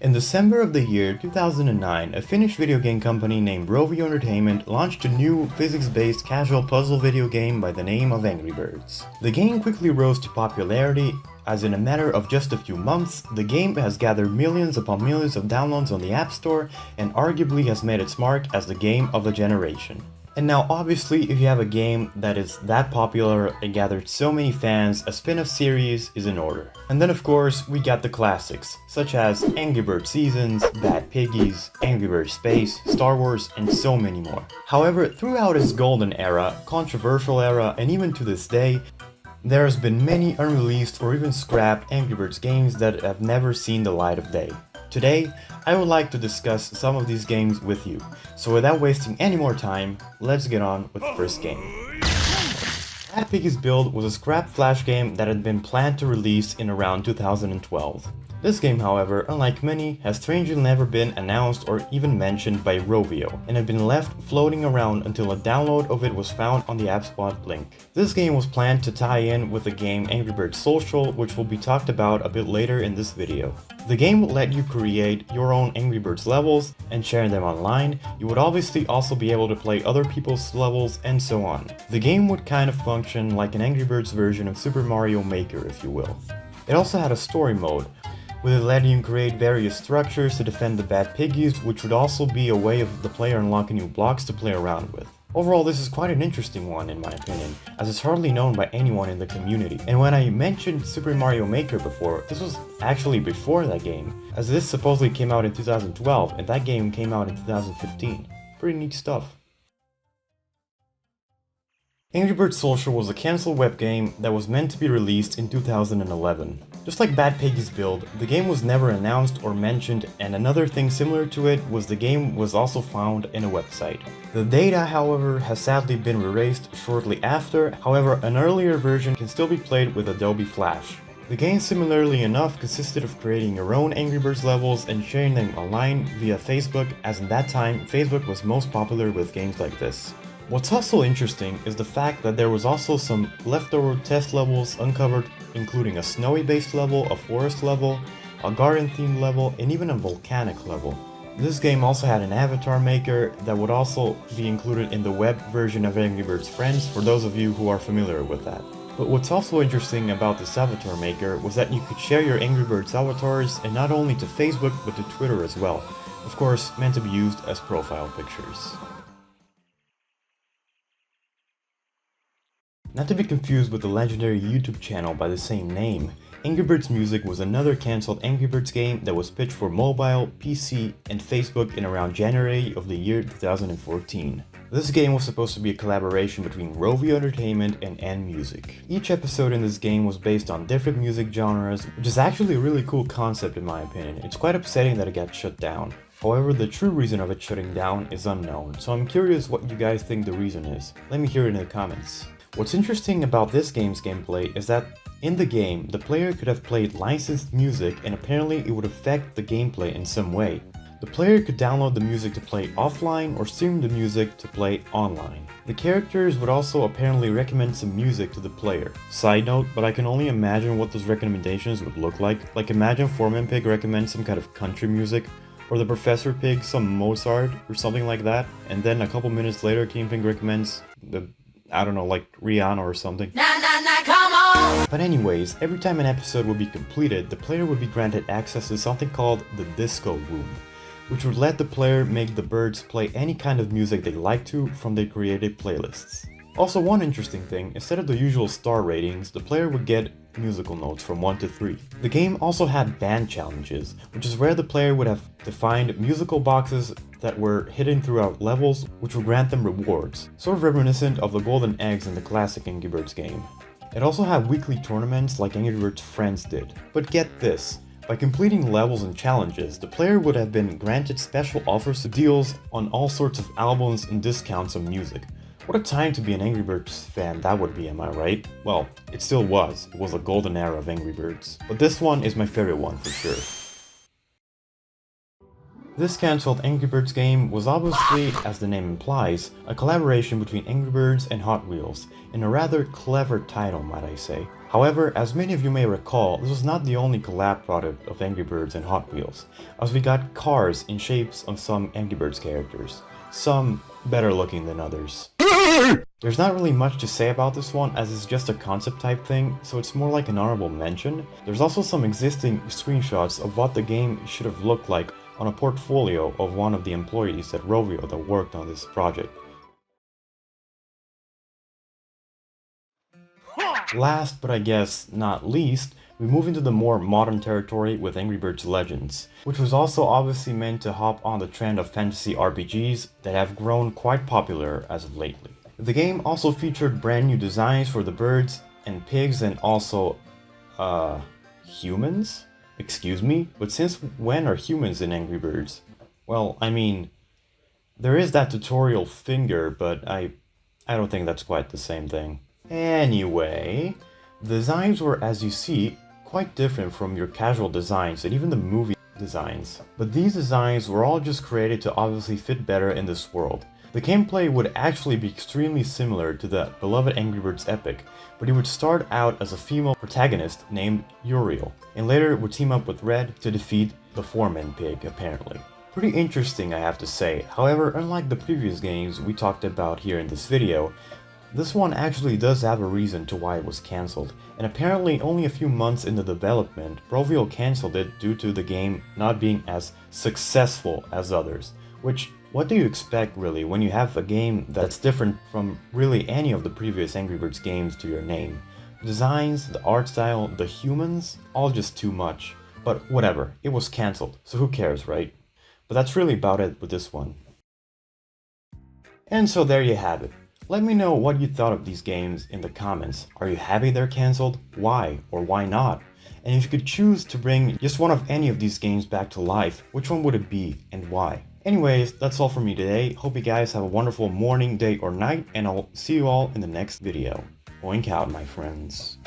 In December of the year 2009, a Finnish video game company named Rovio Entertainment launched a new physics-based casual puzzle video game by the name of Angry Birds. The game quickly rose to popularity, as in a matter of just a few months, the game has gathered millions upon millions of downloads on the App Store and arguably has made its mark as the game of the generation. And now obviously, if you have a game that is that popular and gathered so many fans, a spin-off series is in order. And then of course, we got the classics, such as Angry Birds Seasons, Bad Piggies, Angry Birds Space, Star Wars, and so many more. However, throughout its golden era, controversial era, and even to this day, there has been many unreleased or even scrapped Angry Birds games that have never seen the light of day. Today, I would like to discuss some of these games with you, so without wasting any more time, let's get on with the first game. Bad Piggies Biuld was a scrap flash game that had been planned to release in around 2012. This game, however, unlike many, has strangely never been announced or even mentioned by Rovio, and had been left floating around until a download of it was found on the AppSpot link. This game was planned to tie in with the game Angry Birds Social, which will be talked about a bit later in this video. The game would let you create your own Angry Birds levels and share them online. You would obviously also be able to play other people's levels and so on. The game would kind of function like an Angry Birds version of Super Mario Maker, if you will. It also had a story mode, with it letting you create various structures to defend the Bad Piggies, which would also be a way of the player unlocking new blocks to play around with. Overall, this is quite an interesting one in my opinion, as it's hardly known by anyone in the community. And when I mentioned Super Mario Maker before, this was actually before that game, as this supposedly came out in 2012 and that game came out in 2015. Pretty neat stuff. Angry Birds Social was a cancelled web game that was meant to be released in 2011. Just like Bad Piggies Biuld, the game was never announced or mentioned, and another thing similar to it was the game was also found in a website. The data, however, has sadly been erased shortly after. However, an earlier version can still be played with Adobe Flash. The game, similarly enough, consisted of creating your own Angry Birds levels and sharing them online via Facebook, as in that time, Facebook was most popular with games like this. What's also interesting is the fact that there was also some leftover test levels uncovered, including a snowy-based level, a forest level, a garden-themed level, and even a volcanic level. This game also had an avatar maker that would also be included in the web version of Angry Birds Friends, for those of you who are familiar with that. But what's also interesting about this avatar maker was that you could share your Angry Birds avatars, and not only to Facebook but to Twitter as well. Of course, meant to be used as profile pictures. Not to be confused with the legendary YouTube channel by the same name, Angry Birds Music was another cancelled Angry Birds game that was pitched for mobile, PC, and Facebook in around January of the year 2014. This game was supposed to be a collaboration between Rovio Entertainment and N Music. Each episode in this game was based on different music genres, which is actually a really cool concept in my opinion. It's quite upsetting that it got shut down. However, the true reason of it shutting down is unknown, so I'm curious what you guys think the reason is. Let me hear it in the comments. What's interesting about this game's gameplay is that in the game, the player could have played licensed music and apparently it would affect the gameplay in some way. The player could download the music to play offline or stream the music to play online. The characters would also apparently recommend some music to the player. Side note, but I can only imagine what those recommendations would look like. Like imagine Foreman Pig recommends some kind of country music, or the Professor Pig some Mozart or something like that, and then a couple minutes later King Pig recommends I don't know, like Rihanna or something. Come on! But anyways, every time an episode would be completed, the player would be granted access to something called the Disco Room, which would let the player make the birds play any kind of music they like to from their created playlists. Also, one interesting thing, instead of the usual star ratings, the player would get musical notes from 1 to 3. The game also had band challenges, which is where the player would have to find musical boxes that were hidden throughout levels, which would grant them rewards, sort of reminiscent of the golden eggs in the classic Angry Birds game. It also had weekly tournaments like Angry Birds Friends did. But get this, by completing levels and challenges, the player would have been granted special offers to deals on all sorts of albums and discounts on music. What a time to be an Angry Birds fan that would be, am I right? Well, it still was. It was a golden era of Angry Birds. But this one is my favorite one for sure. This cancelled Angry Birds game was obviously, as the name implies, a collaboration between Angry Birds and Hotwheels, in a rather clever title, might I say. However, as many of you may recall, this was not the only collab product of Angry Birds and Hot Wheels, as we got cars in shapes of some Angry Birds characters, some better looking than others. There's not really much to say about this one, as it's just a concept type thing, so it's more like an honorable mention. There's also some existing screenshots of what the game should have looked like on a portfolio of one of the employees at Rovio that worked on this project. Last, but I guess not least, we move into the more modern territory with Angry Birds Legends, which was also obviously meant to hop on the trend of fantasy RPGs that have grown quite popular as of lately. The game also featured brand new designs for the birds and pigs and also, humans? Excuse me? But since when are humans in Angry Birds? Well, I mean, there is that tutorial finger, but I don't think that's quite the same thing. Anyway, the designs were, as you see, quite different from your casual designs and even the movie designs. But these designs were all just created to obviously fit better in this world. The gameplay would actually be extremely similar to the beloved Angry Birds epic, but he would start out as a female protagonist named Uriel, and later would team up with Red to defeat the foreman pig, apparently. Pretty interesting, I have to say. However, unlike the previous games we talked about here in this video, this one actually does have a reason to why it was cancelled, and apparently only a few months into development, Rovio cancelled it due to the game not being as successful as others. Which, what do you expect really when you have a game that's different from really any of the previous Angry Birds games to your name? The designs, the art style, the humans, all just too much. But whatever, it was cancelled, so who cares, right? But that's really about it with this one. And so there you have it. Let me know what you thought of these games in the comments. Are you happy they're cancelled? Why or why not? And if you could choose to bring just one of any of these games back to life, which one would it be and why? Anyways, that's all for me today. Hope you guys have a wonderful morning, day, or night, and I'll see you all in the next video. Oink out, my friends.